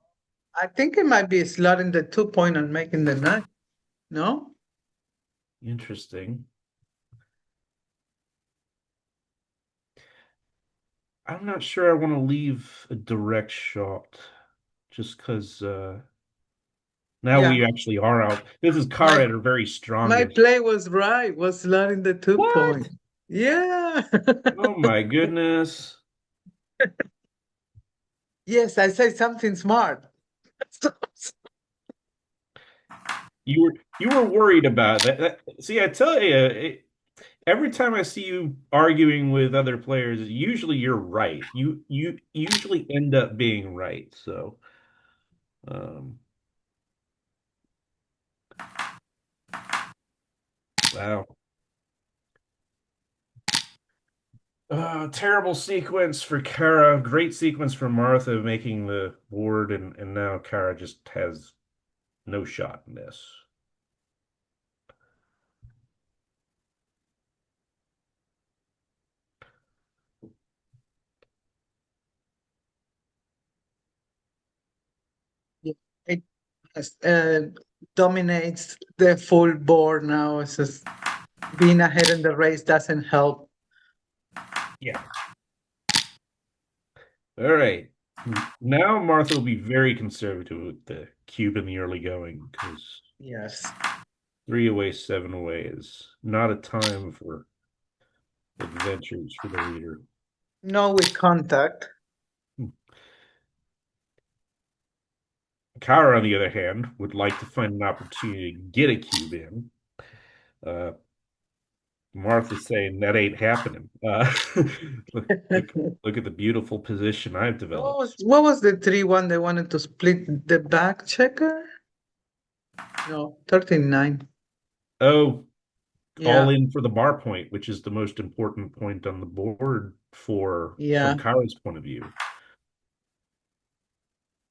I think it might be slotting the 2 point and making the 9. No? Interesting. I'm not sure I want to leave a direct shot just because now Yeah. we actually are out. This is My Kara at her very my strongest. play was right. Was slotting the 2 point. What? Yeah. Oh my goodness. Yes, I say something smart. You were worried about that. See, I tell you, every time I see you arguing with other players, usually you're right. You usually end up being right. So, um, wow. Terrible sequence for Kara. Great sequence for Martha making the board, and now Kara just has no shot in this. It dominates the full board now. It's just being ahead in the race doesn't help. Yeah. All right. Now Martha will be very conservative with the cube in the early going because Yes. 3 away, 7 away is not a time for adventures for the leader. No with contact. Kara, on the other hand, would like to find an opportunity to get a cube in. Martha's saying that ain't happening. Look at the beautiful position I've developed. What was the 3-1 they wanted to split the back checker? No, 13-9. Oh, all Yeah, in for the bar point, which is the most important point on the board yeah. from Kara's point of view.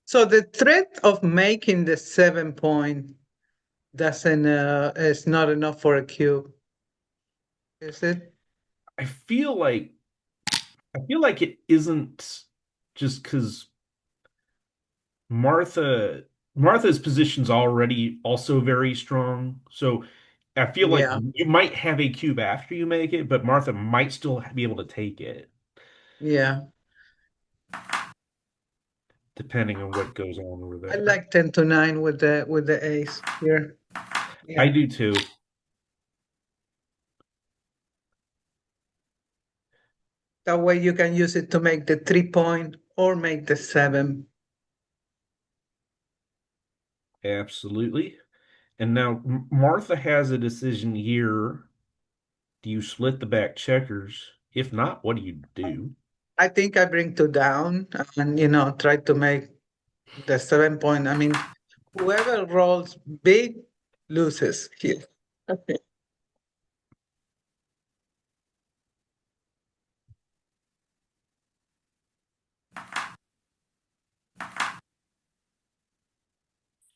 So the threat of making the 7 point doesn't is not enough for a cube, is it? I feel like it isn't just because Martha's position's already also very strong. So I feel like Yeah, you might have a cube after you make it, but Martha might still be able to take it, yeah. depending on what goes on over I there. like 10-9 with the ace here. Yeah. I do too. That way you can use it to make the 3 point or make the 7. Absolutely. And now Martha has a decision here. Do you split the back checkers? If not, what do you do? I think I bring 2 down and try to make the 7 point. I mean, whoever rolls big loses here.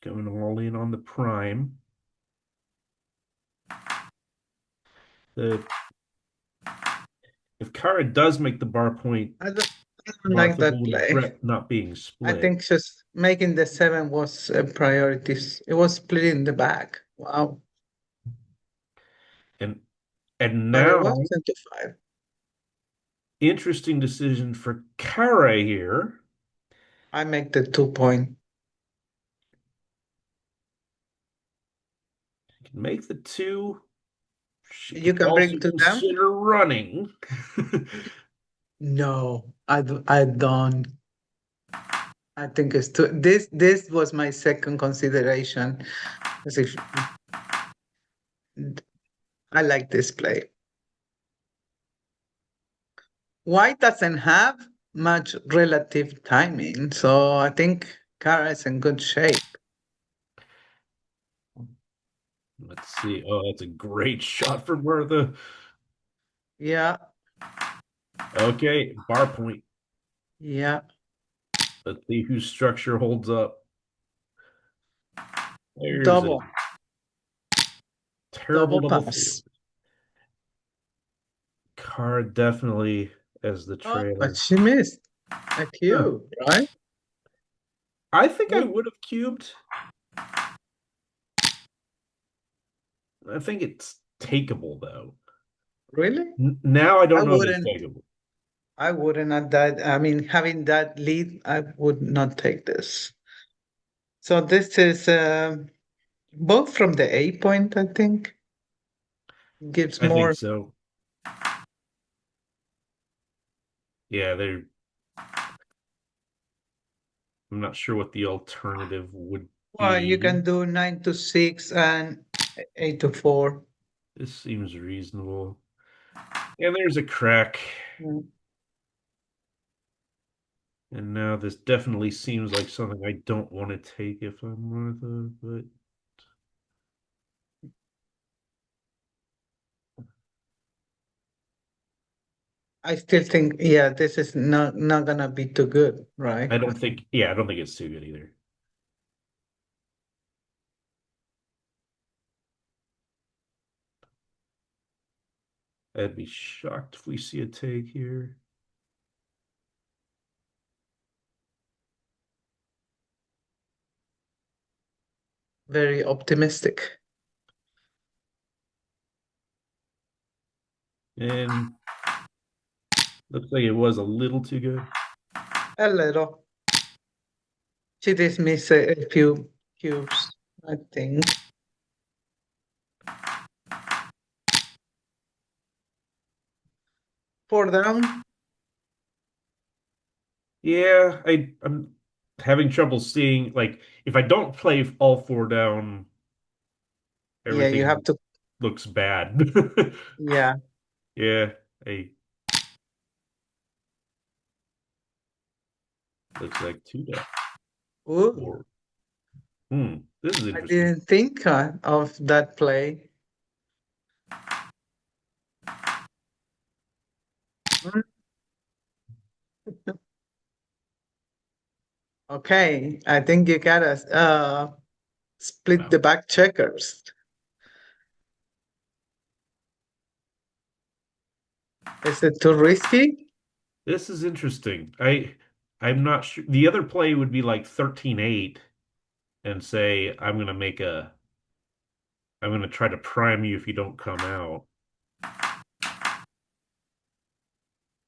Going all in on the prime. If Kara does make the bar point, I don't like Martha that will play. regret not being I split. think just making the 7 was a priority. It was split in the back. Wow. And But it now, was 25. interesting decision for Kara here. I make the 2 point. She can make the 2. She You could can also bring 2 down? consider running. No, I don't. I think it's too. This was my second consideration. As if I like this play. White doesn't have much relative timing, so I think Kara is in good shape. Let's see. Oh, that's a great shot from Martha. Yeah, Okay, bar point. yeah. Let's see whose structure holds up. There's a Double, terrible double double four. pass. Car definitely as the Oh, but trailer. she missed a Huh. cube, right? I think I Oh, would have cubed. I think it's takeable though. really? Now I I don't know if it's wouldn't. takeable. I wouldn't at that. I mean, having that lead, I would not take this. So this is both from the A point, I think. Gives I think more. so. Yeah, they're. I'm not sure what the alternative would Well, you be. can do 9 to 6 and 8 to 4. This seems reasonable. And there's a crack. Mm. And now this definitely seems like something I don't want to take if I'm Martha, but I still think, yeah, this is not gonna be too good, right? I don't think, yeah, I don't think it's too good either. I'd be shocked if we see a take here. Very optimistic. And looks like it was a little too good. A little. She dismissed a few cubes, I think. 4 down. Yeah, I'm having trouble seeing like if I don't play all four down, Yeah, you have everything to. looks bad. Yeah. Yeah, I looks like two down. Ooh, Four. This is I interesting. didn't think of that play. Mm, okay, I think you gotta split Wow. the back checkers. Is it too risky? This is interesting. I'm not sure. The other play would be like 13-8 and say I'm gonna try to prime you if you don't come out.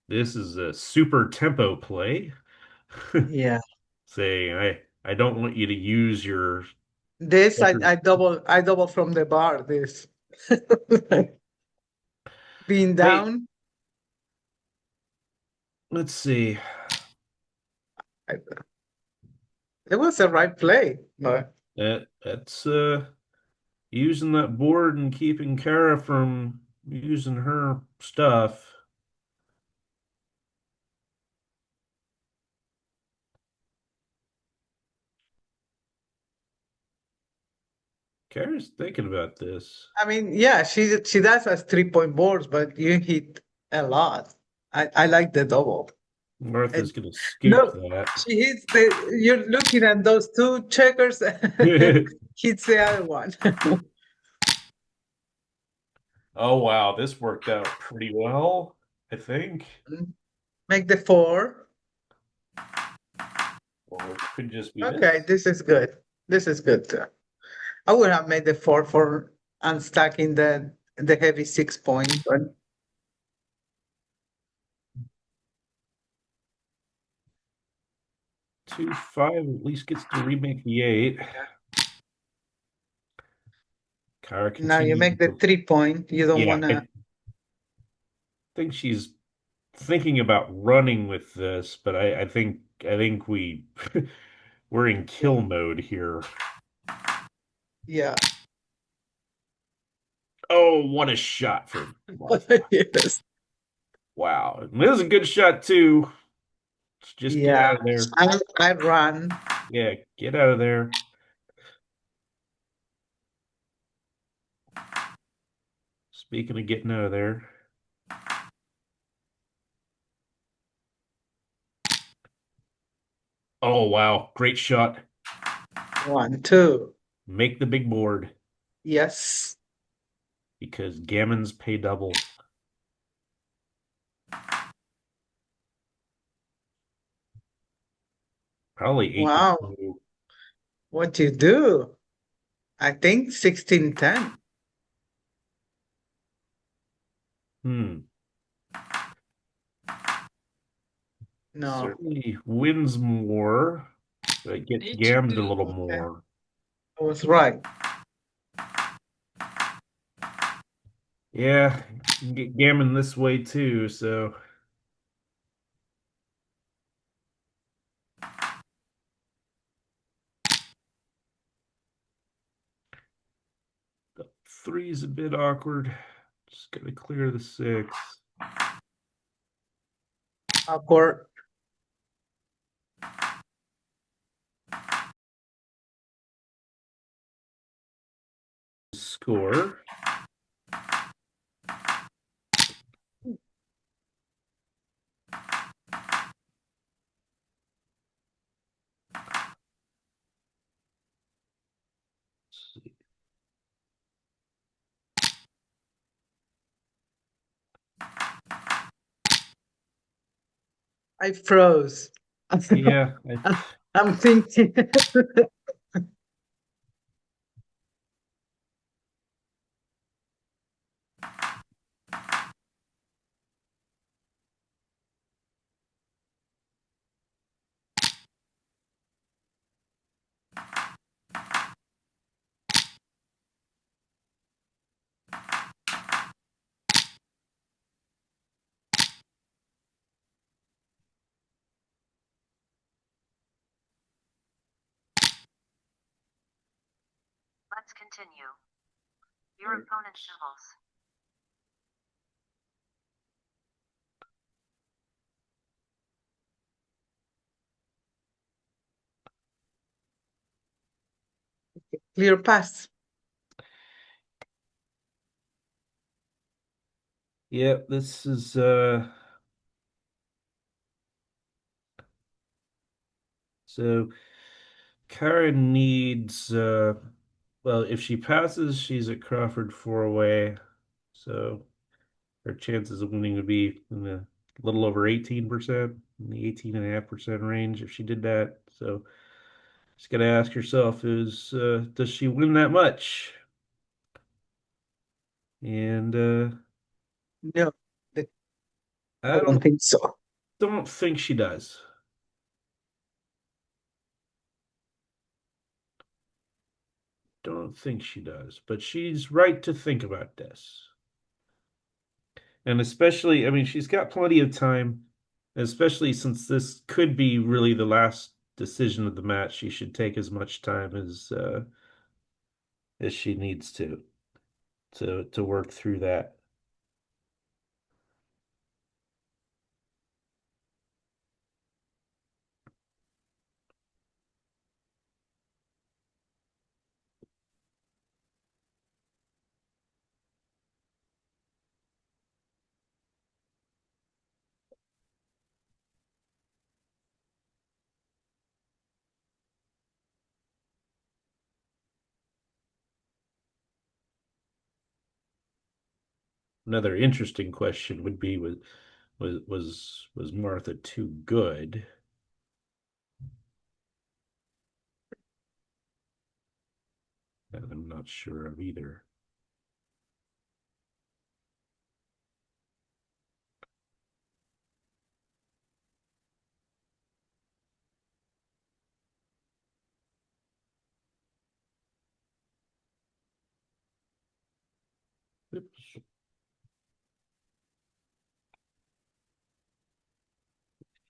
This is a super tempo play. Yeah. Saying I don't want you to use your This I, checkers. I double from the bar. This being Wait, down. let's see. I, it was the right play, but That's using that board and keeping Kara from using her stuff. Kara's thinking about this. I mean, yeah, she does has 3 point boards, but you hit a lot. I like the double. And Martha's gonna scoop look, that. she hits the. You're looking at those two checkers, hits the other one. Oh wow, this worked out pretty well, I think. Make the 4. Or it could just be Okay, this. this is good. This is good too. I would have made the 4 for unstacking the heavy 6 point, but 2-5 at least gets to remake the 8. Kara now you continues. make the 3 point. You don't Yeah, wanna. I think she's thinking about running with this, but I think we're in kill mode here. Yeah. Oh, what a shot from Martha. Yes. Wow. This is a good shot too. Just get Yeah. out of there. I ran. Yeah, get out of there. Speaking of getting out of there. Oh, wow. Great shot. 1, 2. Make the big board Yes. because gammons pay double. Probably 8 to Wow. 2. What do you do? I think 16-10. Hmm. No. Certainly wins more, but gets gammed a little Okay. more. I was right. Yeah, you can get gammon this way too, so the 3's a bit awkward. Just gotta clear the 6. Awkward. Score. Let's see. I froze. Yeah, I'm thinking. Let's continue. Your opponent's symbols. Clear pass. yeah, this is so Karen needs well, if she passes, she's at Crawford 4 away. So her chances of winning would be in the little over 18%, in the 18.5% range if she did that. So she's got to ask herself is does she win that much? And No, I I don't think so. don't think she does. Don't think she does, but she's right to think about this. And especially, I mean, she's got plenty of time, especially since this could be really the last decision of the match. She should take as much time as she needs to work through that. Another interesting question would be was Martha too good? And I'm not sure of either. Oops.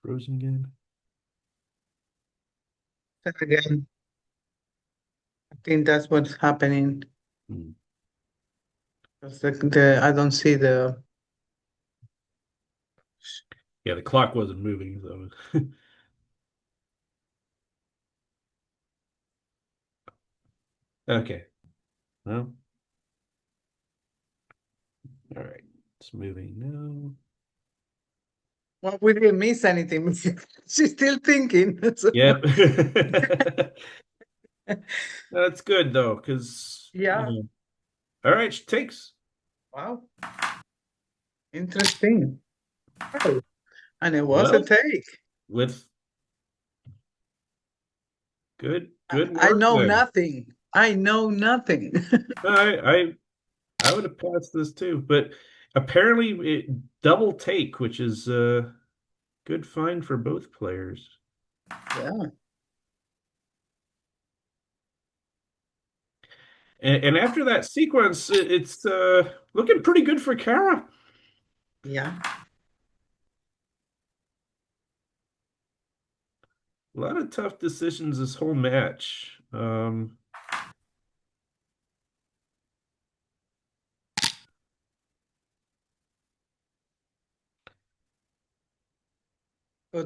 Frozen again. Check again. I think that's what's happening. Hmm. 'Cause I don't see the. Yeah, the clock wasn't moving, so Okay. Well, all right. It's moving now. Well, we didn't miss anything. She's still thinking. Yep. That's good though, because Yeah. all right, she takes. Wow. Interesting. Oh, and it was a Well, take. with good I work know then. nothing. I know nothing. I would have passed this too, but apparently it double take, which is good find for both players. Yeah. And after that sequence, it's looking pretty good for Kara. Yeah. A lot of tough decisions this whole match. Go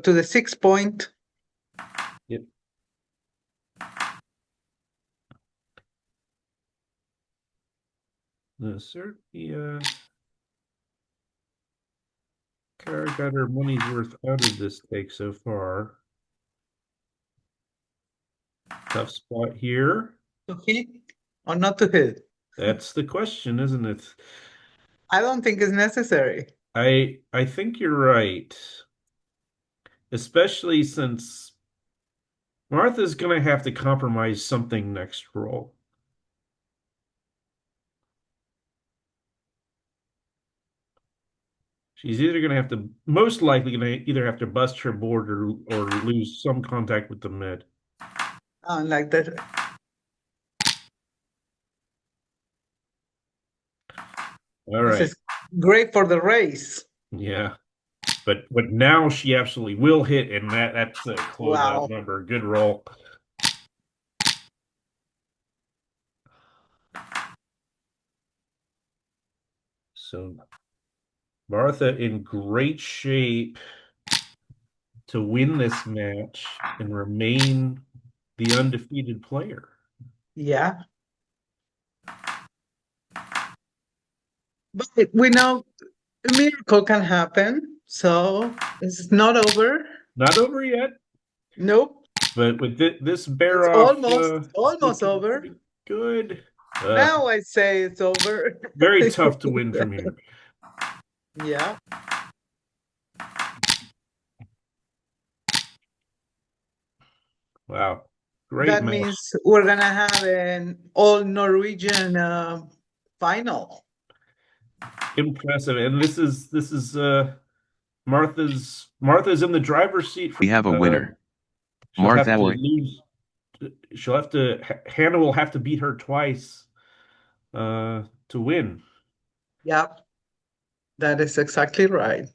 to the 6 point. Yep. Certainly, Kara got her money's worth out of this take so far. Tough spot here. To hit or not to hit? That's the question, isn't it? I don't think it's necessary. I think you're right. Especially since Martha's gonna have to compromise something next roll. She's either gonna have to, most likely gonna either have to bust her board or lose some contact with the mid. Like that. All This right. is great for the race. Yeah. But now she absolutely will hit, and that's a closeout Wow. number. Good roll. So Martha in great shape to win this match and remain the undefeated player. Yeah. But we know a miracle can happen, so it's not over. Not over yet, Nope. but with this bear It's off, almost looking over. pretty good. Now I say it's over. Very tough to win from here. Yeah. Wow, great That match. means we're gonna have an all Norwegian final. Impressive, and this is Martha's in the driver's seat. We have a winner. She'll have Martha to Boy. lose. She'll have to. Hannah will have to beat her twice to win. Yep. That is exactly right.